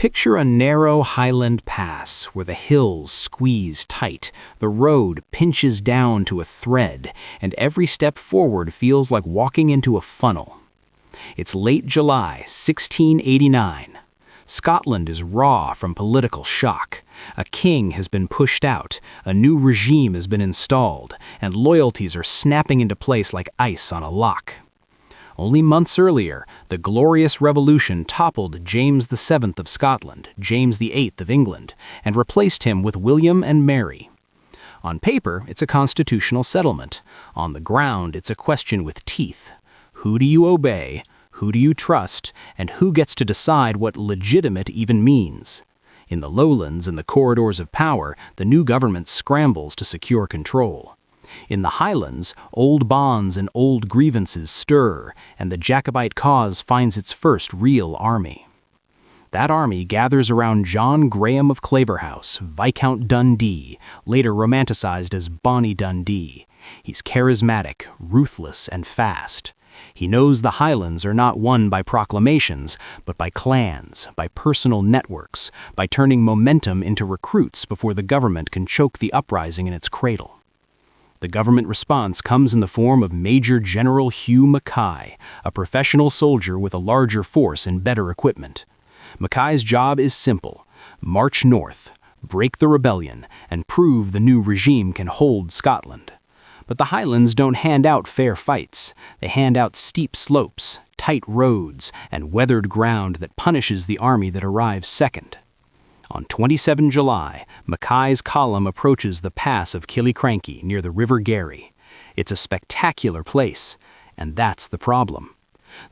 Picture a narrow highland pass where the hills squeeze tight, the road pinches down to a thread, and every step forward feels like walking into a funnel. It's late July, 1689. Scotland is raw from political shock. A king has been pushed out, a new regime has been installed, and loyalties are snapping into place like ice on a lock. Only months earlier, the Glorious Revolution toppled James VII of Scotland, James VIII of England, and replaced him with William and Mary. On paper, it's a constitutional settlement. On the ground, it's a question with teeth. Who do you obey? Who do you trust? And who gets to decide what legitimate even means? In the lowlands and the corridors of power, the new government scrambles to secure control. In the Highlands, old bonds and old grievances stir, and the Jacobite cause finds its first real army. That army gathers around John Graham of Claverhouse, Viscount Dundee, later romanticized as Bonnie Dundee. He's charismatic, ruthless, and fast. He knows the Highlands are not won by proclamations, but by clans, by personal networks, by turning momentum into recruits before the government can choke the uprising in its cradle. The government response comes in the form of Major General Hugh Mackay, a professional soldier with a larger force and better equipment. Mackay's job is simple: march north, break the rebellion, and prove the new regime can hold Scotland. But the Highlands don't hand out fair fights. They hand out steep slopes, tight roads, and weathered ground that punishes the army that arrives second. On 27 July, Mackay's column approaches the Pass of Killiecrankie near the River Garry. It's a spectacular place, and that's the problem.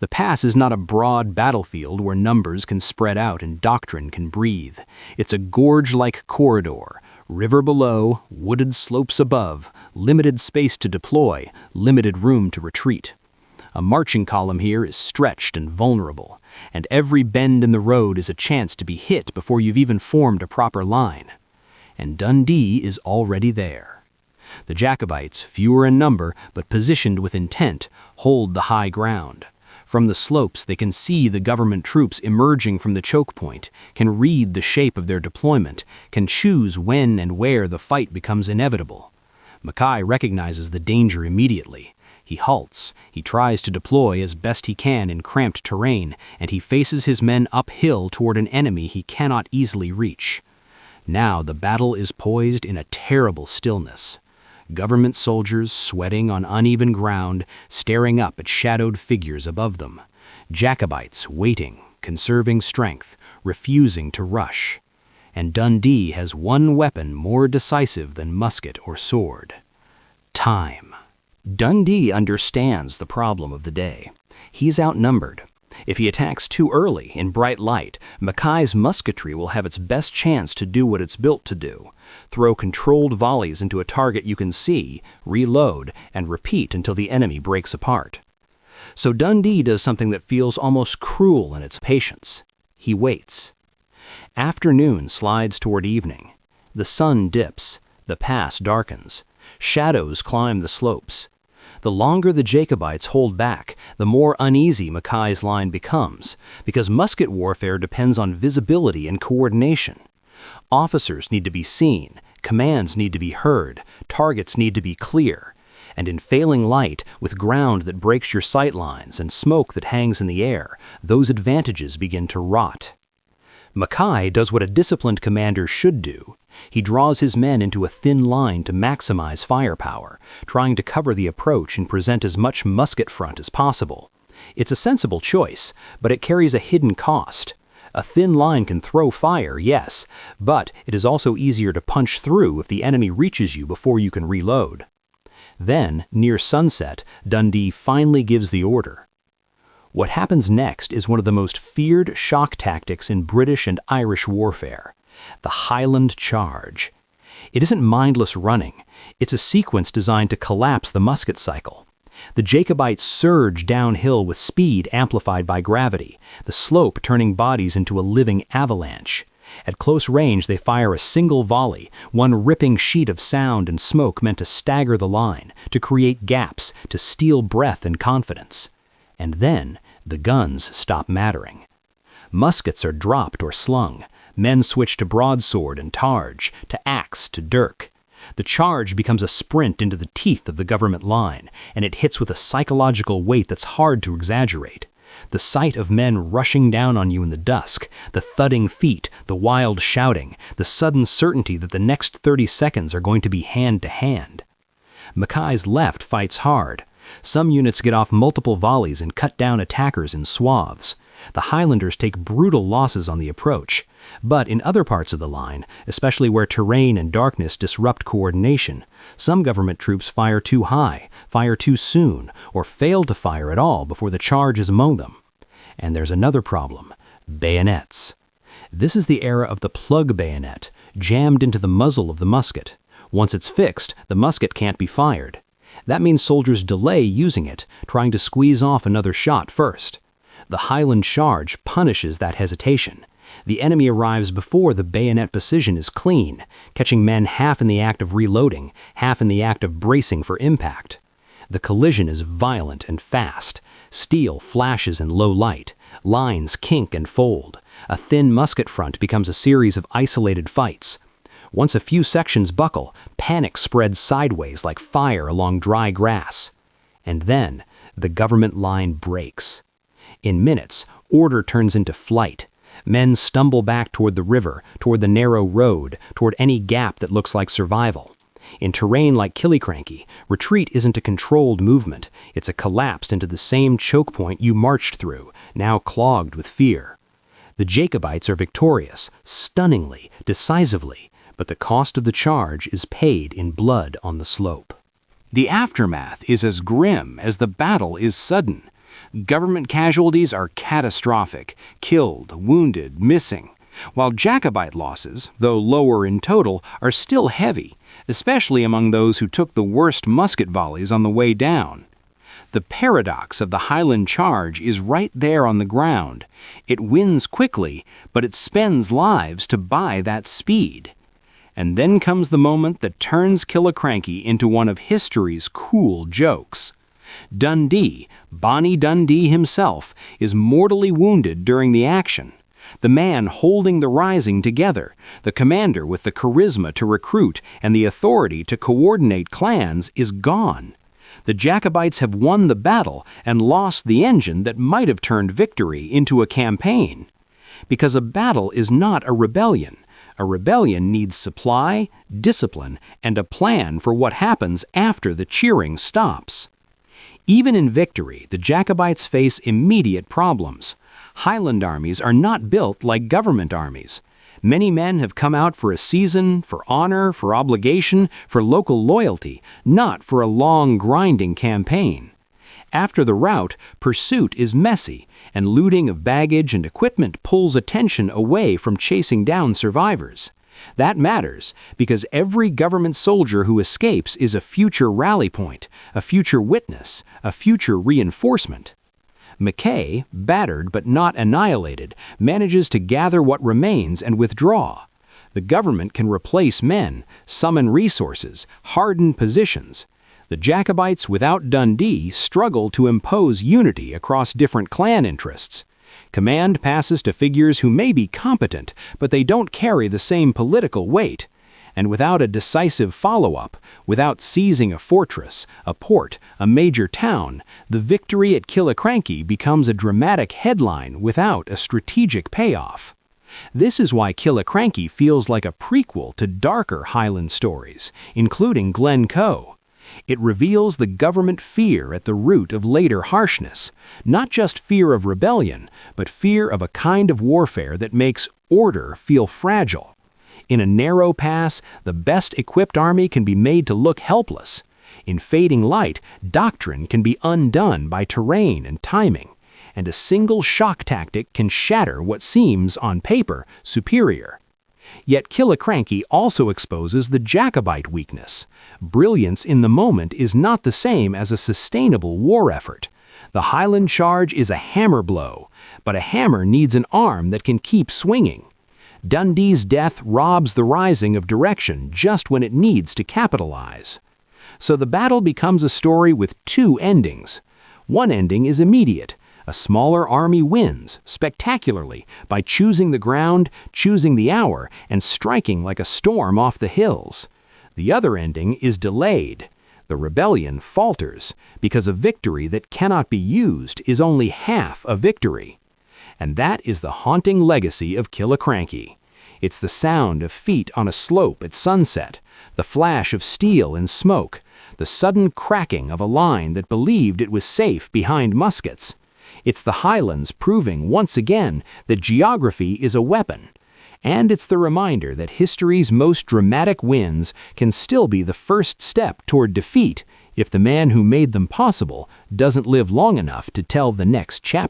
The pass is not a broad battlefield where numbers can spread out and doctrine can breathe. It's a gorge-like corridor, river below, wooded slopes above, limited space to deploy, limited room to retreat. A marching column here is stretched and vulnerable, and every bend in the road is a chance to be hit before you've even formed a proper line. And Dundee is already there. The Jacobites, fewer in number but positioned with intent, hold the high ground. From the slopes they can see the government troops emerging from the choke point, can read the shape of their deployment, can choose when and where the fight becomes inevitable. Mackay recognizes the danger immediately. He halts, he tries to deploy as best he can in cramped terrain, and he faces his men uphill toward an enemy he cannot easily reach. Now the battle is poised in a terrible stillness. Government soldiers sweating on uneven ground, staring up at shadowed figures above them. Jacobites waiting, conserving strength, refusing to rush. And Dundee has one weapon more decisive than musket or sword: time. Dundee understands the problem of the day. He's outnumbered. If he attacks too early, in bright light, Mackay's musketry will have its best chance to do what it's built to do: throw controlled volleys into a target you can see, reload, and repeat until the enemy breaks apart. So Dundee does something that feels almost cruel in its patience. He waits. Afternoon slides toward evening. The sun dips. The pass darkens. Shadows climb the slopes. The longer the Jacobites hold back, the more uneasy Mackay's line becomes, because musket warfare depends on visibility and coordination. Officers need to be seen, commands need to be heard, targets need to be clear, and in failing light, with ground that breaks your sight lines and smoke that hangs in the air, those advantages begin to rot. Mackay does what a disciplined commander should do. He draws his men into a thin line to maximize firepower, trying to cover the approach and present as much musket front as possible. It's a sensible choice, but it carries a hidden cost. A thin line can throw fire, yes, but it is also easier to punch through if the enemy reaches you before you can reload. Then, near sunset, Dundee finally gives the order. What happens next is one of the most feared shock tactics in British and Irish warfare: the Highland Charge. It isn't mindless running. It's a sequence designed to collapse the musket cycle. The Jacobites surge downhill with speed amplified by gravity, the slope turning bodies into a living avalanche. At close range, they fire a single volley, one ripping sheet of sound and smoke meant to stagger the line, to create gaps, to steal breath and confidence. And then, the guns stop mattering. Muskets are dropped or slung. Men switch to broadsword and targe, to axe, to dirk. The charge becomes a sprint into the teeth of the government line, and it hits with a psychological weight that's hard to exaggerate. The sight of men rushing down on you in the dusk, the thudding feet, the wild shouting, the sudden certainty that the next 30 seconds are going to be hand to hand. Mackay's left fights hard. Some units get off multiple volleys and cut down attackers in swaths. The Highlanders take brutal losses on the approach. But in other parts of the line, especially where terrain and darkness disrupt coordination, some government troops fire too high, fire too soon, or fail to fire at all before the charge is among them. And there's another problem: bayonets. This is the era of the plug bayonet, jammed into the muzzle of the musket. Once it's fixed, the musket can't be fired. That means soldiers delay using it, trying to squeeze off another shot first. The Highland Charge punishes that hesitation. The enemy arrives before the bayonet precision is clean, catching men half in the act of reloading, half in the act of bracing for impact. The collision is violent and fast. Steel flashes in low light. Lines kink and fold. A thin musket front becomes a series of isolated fights. Once a few sections buckle, panic spreads sideways like fire along dry grass. And then, the government line breaks. In minutes, order turns into flight. Men stumble back toward the river, toward the narrow road, toward any gap that looks like survival. In terrain like Killiecrankie, retreat isn't a controlled movement. It's a collapse into the same choke point you marched through, now clogged with fear. The Jacobites are victorious, stunningly, decisively, but the cost of the charge is paid in blood on the slope. The aftermath is as grim as the battle is sudden. Government casualties are catastrophic: killed, wounded, missing, while Jacobite losses, though lower in total, are still heavy, especially among those who took the worst musket volleys on the way down. The paradox of the Highland Charge is right there on the ground. It wins quickly, but it spends lives to buy that speed. And then comes the moment that turns Killiecrankie into one of history's cool jokes. Dundee, Bonnie Dundee himself, is mortally wounded during the action. The man holding the Rising together, the commander with the charisma to recruit and the authority to coordinate clans, is gone. The Jacobites have won the battle and lost the engine that might have turned victory into a campaign. Because a battle is not a rebellion. A rebellion needs supply, discipline, and a plan for what happens after the cheering stops. Even in victory, the Jacobites face immediate problems. Highland armies are not built like government armies. Many men have come out for a season, for honor, for obligation, for local loyalty, not for a long, grinding campaign. After the rout, pursuit is messy, and looting of baggage and equipment pulls attention away from chasing down survivors. That matters because every government soldier who escapes is a future rally point, a future witness, a future reinforcement. Mackay, battered but not annihilated, manages to gather what remains and withdraw. The government can replace men, summon resources, harden positions. The Jacobites without Dundee struggle to impose unity across different clan interests. Command passes to figures who may be competent, but they don't carry the same political weight. And without a decisive follow-up, without seizing a fortress, a port, a major town, the victory at Killiecrankie becomes a dramatic headline without a strategic payoff. This is why Killiecrankie feels like a prequel to darker Highland stories, including Glencoe. It reveals the government fear at the root of later harshness, not just fear of rebellion, but fear of a kind of warfare that makes order feel fragile. In a narrow pass, the best-equipped army can be made to look helpless. In fading light, doctrine can be undone by terrain and timing, and a single shock tactic can shatter what seems, on paper, superior. Yet Killiecrankie also exposes the Jacobite weakness. Brilliance in the moment is not the same as a sustainable war effort. The Highland Charge is a hammer blow, but a hammer needs an arm that can keep swinging. Dundee's death robs the Rising of direction just when it needs to capitalize. So the battle becomes a story with two endings. One ending is immediate. A smaller army wins, spectacularly, by choosing the ground, choosing the hour, and striking like a storm off the hills. The other ending is delayed. The rebellion falters, because a victory that cannot be used is only half a victory. And that is the haunting legacy of Killiecrankie. It's the sound of feet on a slope at sunset, the flash of steel in smoke, the sudden cracking of a line that believed it was safe behind muskets. It's the Highlands proving once again that geography is a weapon. And it's the reminder that history's most dramatic wins can still be the first step toward defeat if the man who made them possible doesn't live long enough to tell the next chapter.